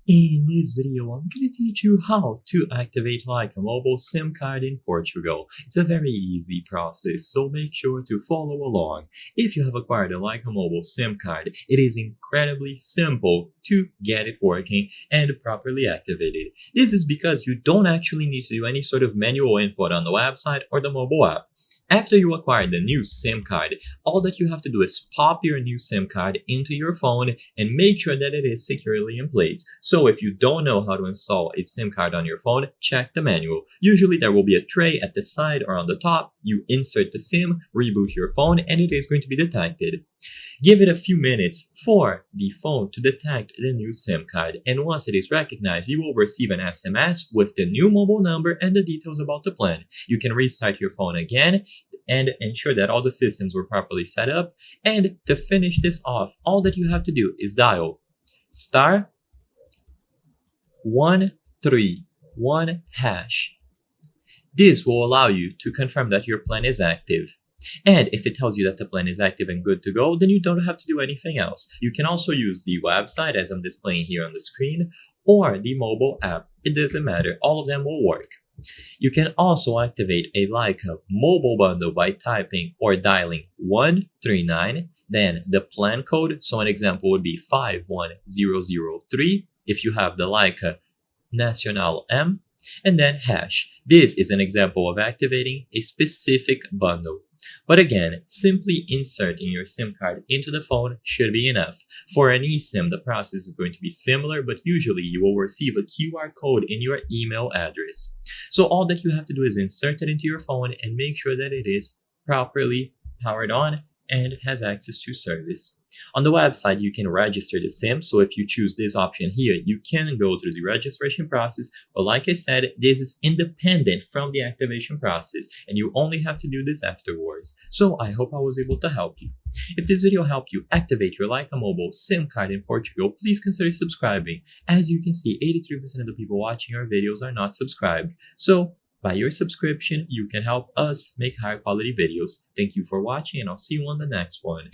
In this video, I'm going to teach you how to activate Lyca Mobile SIM card in Portugal. It's a very easy process, so make sure to follow along. If you have acquired a Lyca Mobile SIM card, it is incredibly simple to get it working and properly activated. This is because you don't actually need to do any sort of manual input on the website or the mobile app. After you acquire the new SIM card, all that you have to do is pop your new SIM card into your phone and make sure that it is securely in place. So if you don't know how to install a SIM card on your phone, check the manual. Usually there will be a tray at the side or on the top. You insert the SIM, reboot your phone, and it is going to be detected. Give it a few minutes for the phone to detect the new SIM card, and once it is recognized, you will receive an SMS with the new mobile number and the details about the plan. You can restart your phone again and ensure that all the systems were properly set up. And to finish this off, all that you have to do is dial *131#. This will allow you to confirm that your plan is active. And if it tells you that the plan is active and good to go, then you don't have to do anything else. You can also use the website as I'm displaying here on the screen, or the mobile app. It doesn't matter, all of them will work. You can also activate a Lyca mobile bundle by typing or dialing 139, then the plan code, so an example would be 51003 if you have the Lyca Nacional M, and then hash. This is an example of activating a specific bundle. But again, simply inserting your SIM card into the phone should be enough. For an eSIM, the process is going to be similar, but usually you will receive a QR code in your email address. So all that you have to do is insert it into your phone and make sure that it is properly powered on and has access to service. On the website, you can register the SIM, so if you choose this option here, you can go through the registration process, but like I said, this is independent from the activation process, and you only have to do this afterwards. So I hope I was able to help you. If this video helped you activate your Lyca Mobile SIM card in Portugal, please consider subscribing. As you can see, 83% of the people watching our videos are not subscribed. So by your subscription, you can help us make higher quality videos. Thank you for watching, and I'll see you on the next one.